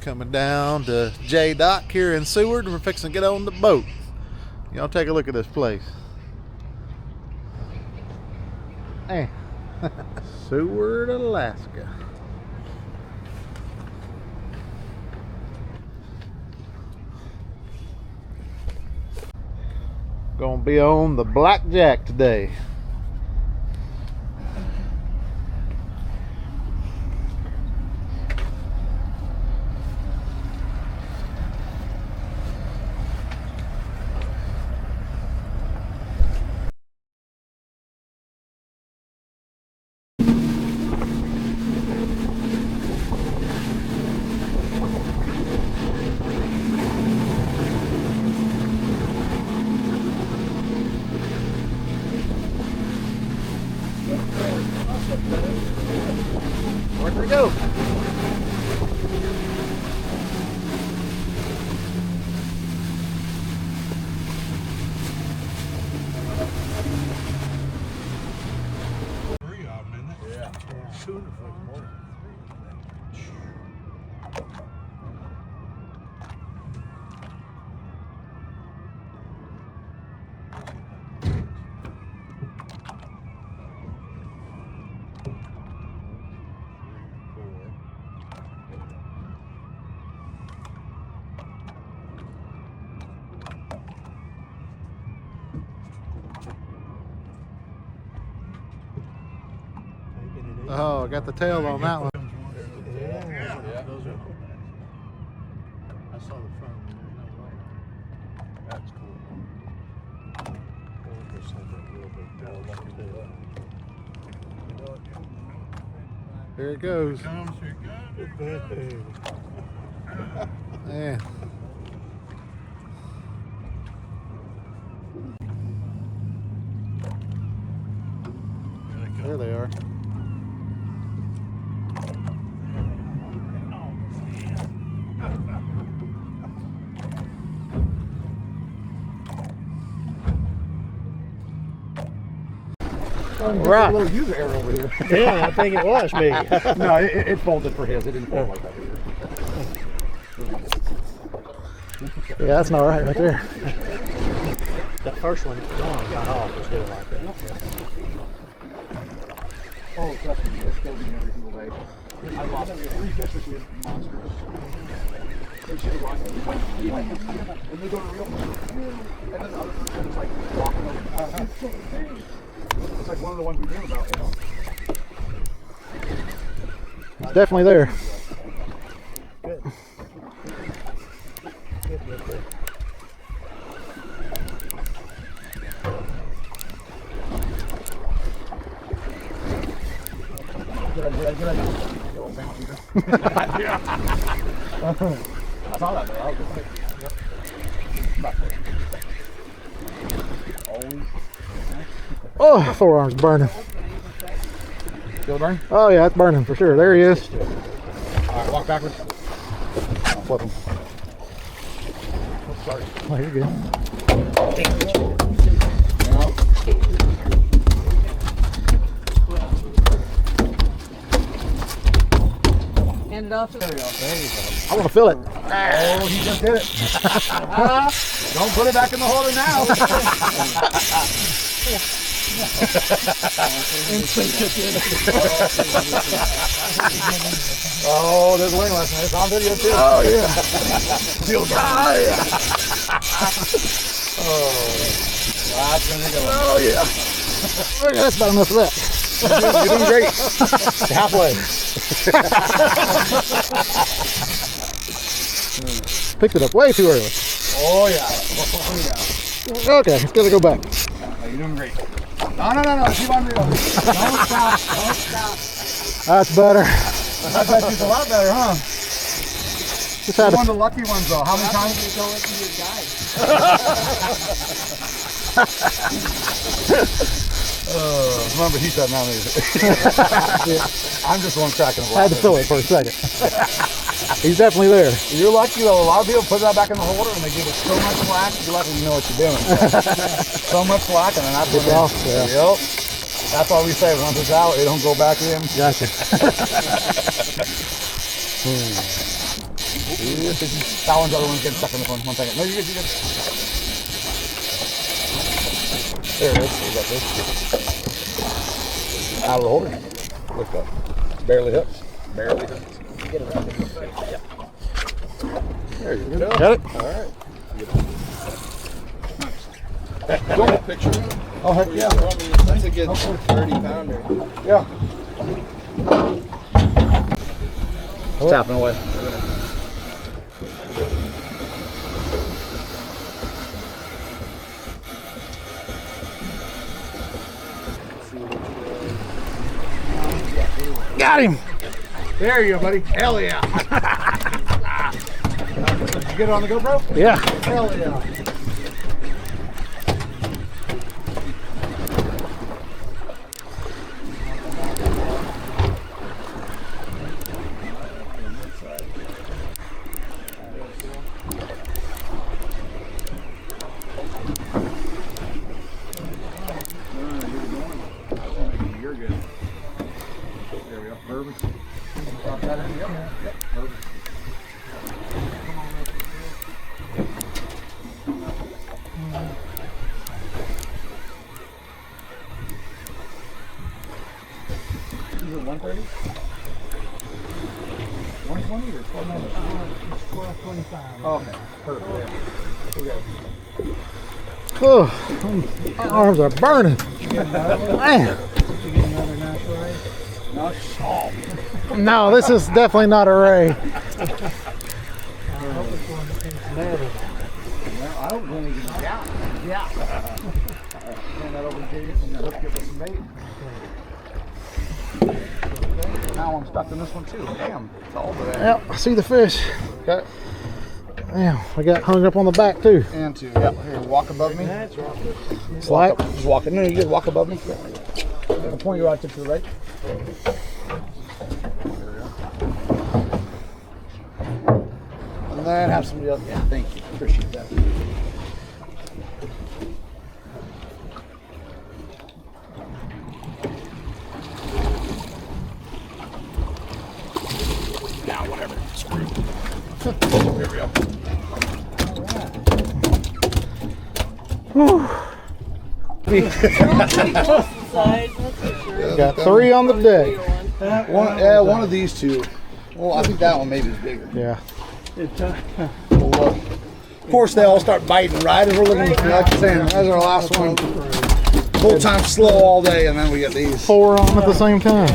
Coming down to J Dock here in Seward, and we're fixing to get on the boat. Y'all take a look at this place. Hey. Seward, Alaska. Gonna be on the Blackjack today. Where'd we go? Three of them, isn't it? Yeah. Soon to fuck more. Oh, I got the tail on that one. Yeah. Those are. I saw the front one. There's no way. That's cool. Just had that little bit. Here it goes. Comes, here it goes. Yeah. There they are. Right. A little user error over here. Yeah, I think it was me. No, it folded for his. It didn't fold like that either. Yeah, that's not right there. The first one got off was doing like that. Oh, trust me, it's still being every single day. I lost 3 fish this year. Monsters. They should have lost them. And they go to real. And then the other person is like walking over. It's like one of the ones we knew about, you know. It's definitely there. Good. Good. Good idea. I saw that though. I was just like, yep. Always. Oh, forearm's burning. Still burning? Oh yeah, it's burning for sure. There he is. Alright, walk backwards. I'll flip him. Oh, sorry. Oh, you're good. Hand it off to There you go. There you go. I want to feel it. Oh, he just did it. Don't put it back in the holder now. Oh, there's a wing lesson. It's on video too. Oh yeah. Feels right. Oh, that's gonna go. Oh yeah. That's about enough of that. You're doing great. Halfway. Picked it up way too early. Oh yeah. Oh yeah. Okay, it's gonna go back. Oh, you're doing great. No. Keep on reeling. Don't stop. Don't stop. That's better. I bet she's a lot better, huh? Just had You're one to, of the lucky ones, though. How many times did you go listen to your guide? Remember, he said not me. I'm just one cracking the I had to fill it for a second. He's definitely there. You're lucky, though. A lot of people put that back in the holder and they give it so much slack. You're lucky you know what you're doing. So much slack, and then that's It's off, yeah. Yep. That's why we say once it's out, it don't go back in. Gotcha. That one's the other one's getting stuck in this one. 1 second. No, you're good, you're good. There it is. You got this. Out of the holder. Lift up. Barely hooks. Barely hooks. Get it right there. Yeah. There you go. Got it? Alright. Nice. Do you want a picture? Oh, heck yeah. That's a good 30-pounder. Yeah. Tapping away. Got him. There you go, buddy. Hell yeah. Did you get it on the GoPro? Yeah. Hell yeah. You're good. There we go. Perfect. Drop that in. Yep. Perfect. Is it 130? 120 or 1290? It's 1225. Oh, okay. Perfect. Yeah. Oh, my arms are burning. Man. Did you get another nice ray? No, it's soft. No, this is definitely not a ray. I hope it's one that tastes better. Well, I don't really get it. Yeah. Turn that over to Jayden and hook you up with some bait. Now I'm stuck in this one too. Damn. It's all over there. Yep, I see the fish. Okay. Damn, I got hung up on the back too. And two. Yep. Here, walk above me. That's right. Slide. Just walk in. No, you just walk above me. I'll point your rod tip to the right. And then have somebody else. Yeah, thank you. Appreciate that. Now, whatever. Screw. Here we go. Got 3 on the deck. One of these two. Well, I think that one maybe is bigger. Yeah. We'll look. Of course, they all start biting right as we're looking. Like I'm saying, that's our last one. Whole time slow all day, and then we get these. 4 on at the same time.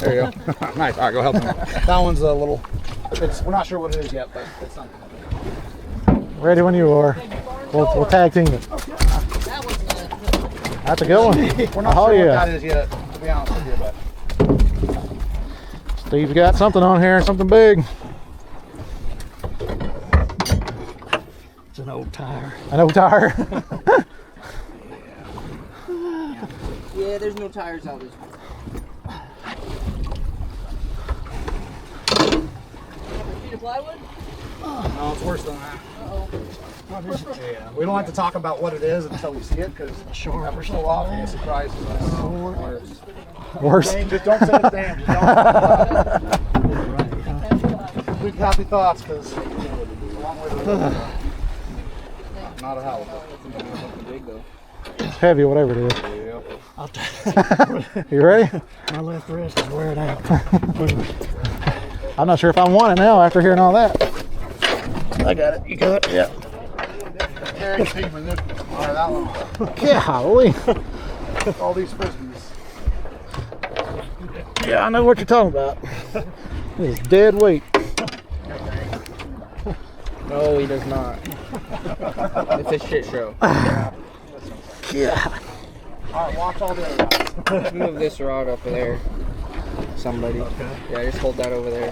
There you go. Nice. All right, go help them. That one's a little. We're not sure what it is yet, but it's something. Ready when you are. We'll tag team it. That's a good one. We're not Oh sure yeah. what that is yet, to be honest with you, but. Steve's got something on here, something big. It's an old tire. An old tire. Yeah, there's no tires out this one. Sheet of plywood? No, it's worse than that. Uh-oh. Yeah. We don't like to talk about what it is until we see it, because every so often it surprises us. Worse. Just don't say it's damn. Big happy thoughts, because it's a long way to go. Not a halibut. Something big though. It's heavy, whatever it is. Yeah. You ready? My left wrist is wearing out. I'm not sure if I want it now after hearing all that. I got it. You got it? Yeah. Alright, that one. Golly. All these frisbees. Yeah, I know what you're talking about. It's dead weight. No, he does not. It's a shit show. Yeah. Alright, watch all the other guys. Move this rod over there. Somebody. Okay. Yeah, just hold that over there.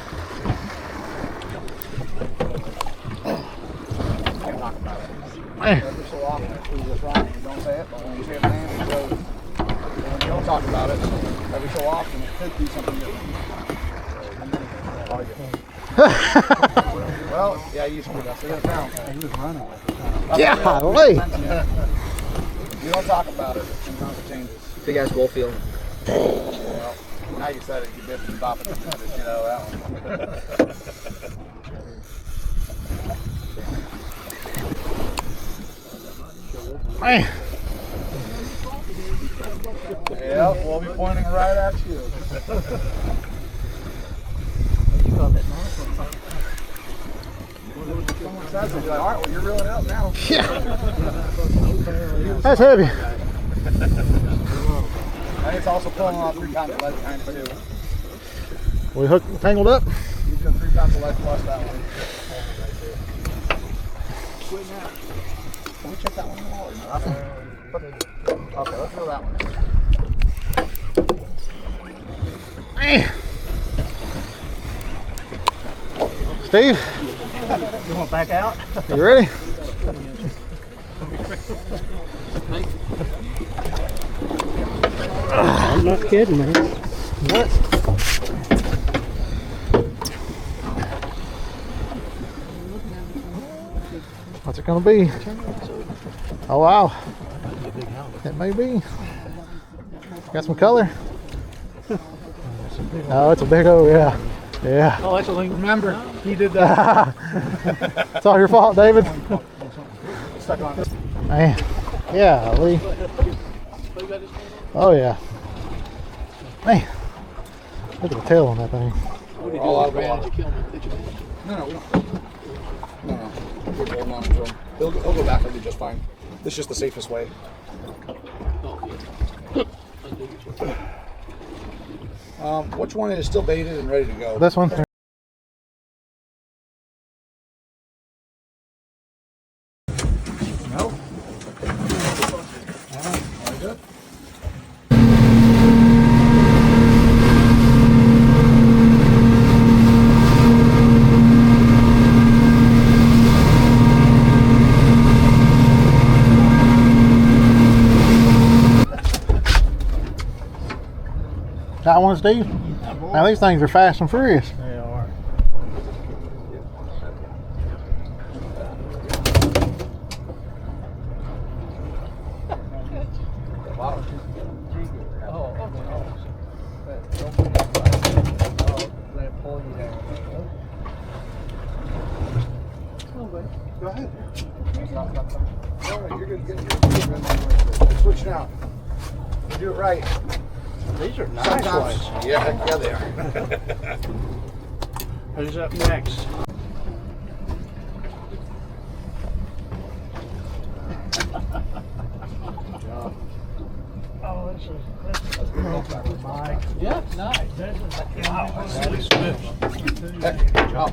Talk about it. Man. Every so often, I do this wrong. You don't say it, but when you say it, man, it goes. And when you don't talk about it, every so often, it could be something different. Well, yeah, you screwed us. He was running. Golly. You don't talk about it, sometimes it changes. Big ass bull field. Well, Now you said it, you bipped and bopped it, you know that one. Man. Yeah, we'll be pointing right at you. Someone says it, you're like, all right, well, you're reeling it up now. Yeah. That's heavy. And it's also pulling off 3 pounds of lead behind it too. We hooked, tangled up. You've got 3 pounds of lead plus that one. Can we check that one in the wall or not? Okay, let's reel that one. Man. Steve, You want back out? you ready? I'm not kidding, man. What? What's it gonna be? Oh wow. It may be. Got some color? Oh, it's a big O, yeah. Yeah. Oh, that's a link. Remember, he did that. It's all your fault, David. Stuck on it. Man. Yeah, Lee. Oh yeah. Man. Look at the tail on that thing. All out of water. No, we don't. No. We're holding on to him. He'll go back, he'll be just fine. This is just the safest way. Which one is still baited and ready to go? This one. No. Very good. Got one, Steve? Now these things are fast and furious. They are. Go ahead. You're good. You're switching out. You do it right. These are nice Sometimes. ones. Yeah, heck yeah, they are. Who's up next? Oh, this is Mike. Yeah, nice. Wow, that's really Heck, good job.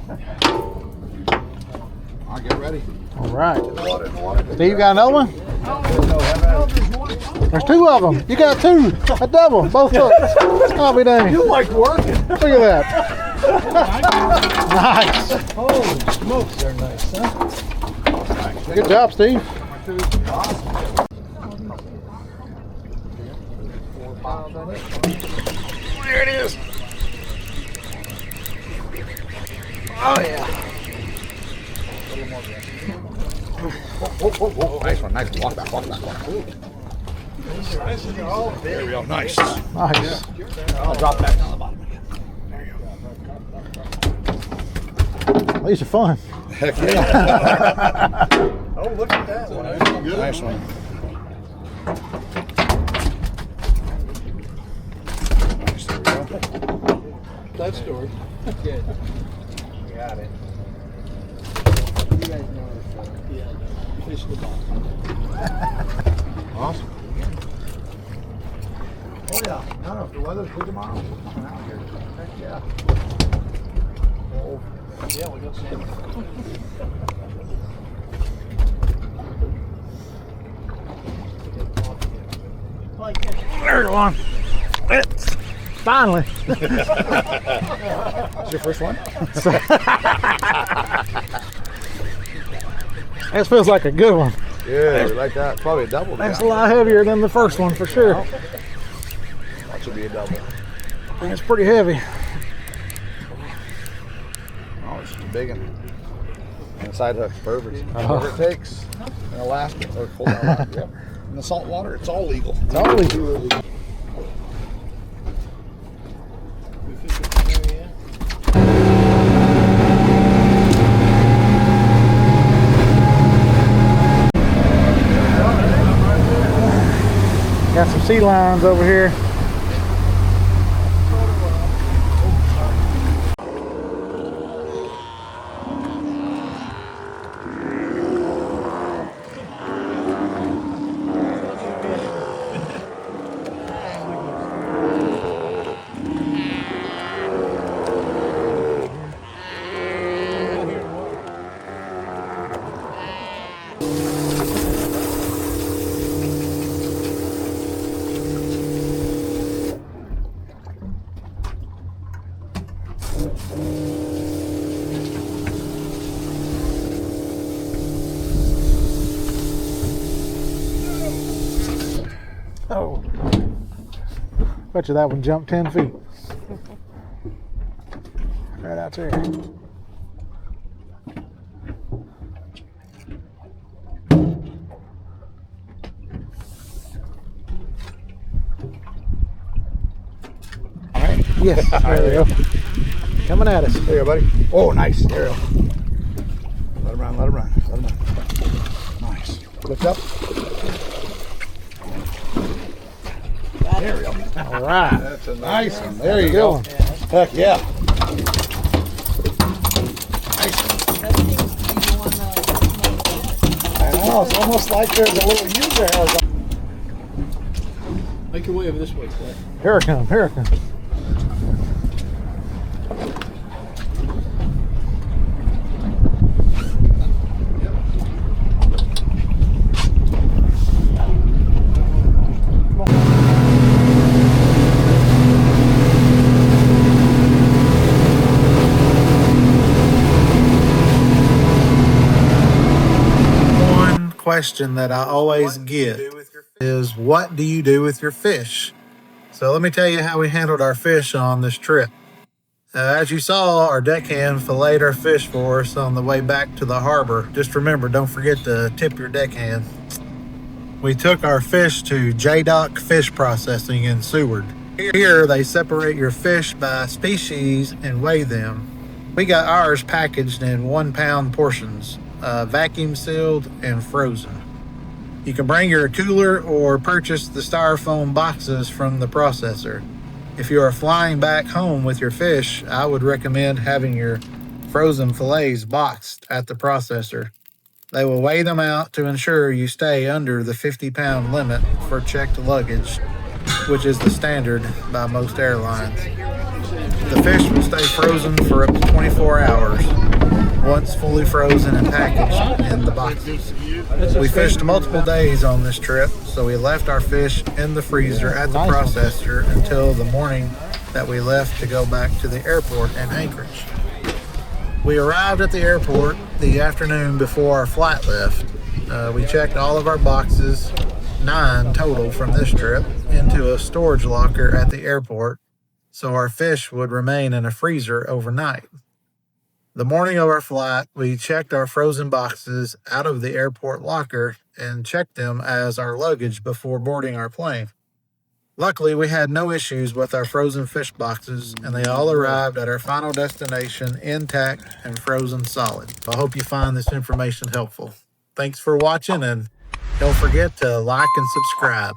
All right, get ready. All right. In the water. Steve, got another one? There's 2 of them. You got 2. A double. Both hooks. I'll be dang. You like working. Look at that. Nice. Holy smokes, they're nice, huh? Good job, Steve. There it is. Oh, yeah. Whoa. Nice one. Walk back. There we go. Nice. Nice. I'll drop back down the bottom again. These are fun. Heck yeah. Oh, look at that one. Nice one. Nice, there we go. That story. Good. Got it. You guys know fish the ball. Awesome. Oh yeah. No, if the weather's good tomorrow, we're coming out here. Heck yeah. Yeah, we got salmon. There's one. It's finally. That's your first one? This feels like a good one. Yeah, we like that. Probably a double. That's a lot heavier than the first one for sure. That should be a double. It's pretty heavy. Oh, it's just a big one. And the side hook's perfect. Whatever it takes. In Alaska, or cold Alaska. Yep. In the salt water, it's all legal. It's all legal. fishing from there, yeah. Got some sea lions over here. Oh, bet you that one jumped 10 feet. Right out there. All right, yes, there we go. Coming at us. There you go, buddy. Oh, nice. There you go. Let him run, let him run, let him run. Nice. Lift up. There we go. All right. That's a nice one. There you go. Heck yeah. Nice. I know. It's almost like there's a little user hair. Make your way over this way, Clay. Here it comes. Here it comes. Question that I always get is, what do you do with your fish? So let me tell you how we handled our fish on this trip. As you saw, our deckhand filleted our fish for us on the way back to the harbor. Just remember, don't forget to tip your deckhand. We took our fish to Jayden Fish Processing in Seward. Here they separate your fish by species and weigh them. We got ours packaged in 1 pound portions, vacuum sealed and frozen. You can bring your cooler or purchase the styrofoam boxes from the processor. If you are flying back home with your fish, I would recommend having your frozen fillets boxed at the processor. They will weigh them out to ensure you stay under the 50-pound limit for checked luggage, which is the standard by most airlines. The fish will stay frozen for up to 24 hours. Once fully frozen and packaged in the boxes. We fished multiple days on this trip, so we left our fish in the freezer at the processor until the morning that we left to go back to the airport in Anchorage. We arrived at the airport the afternoon before our flight left. We checked all of our boxes, 9 total from this trip, into a storage locker at the airport, so our fish would remain in a freezer overnight. The morning of our flight, we checked our frozen boxes out of the airport locker and checked them as our luggage before boarding our plane. Luckily, we had no issues with our frozen fish boxes, and they all arrived at our final destination intact and frozen solid. I hope you find this information helpful. Thanks for watching, and don't forget to like and subscribe.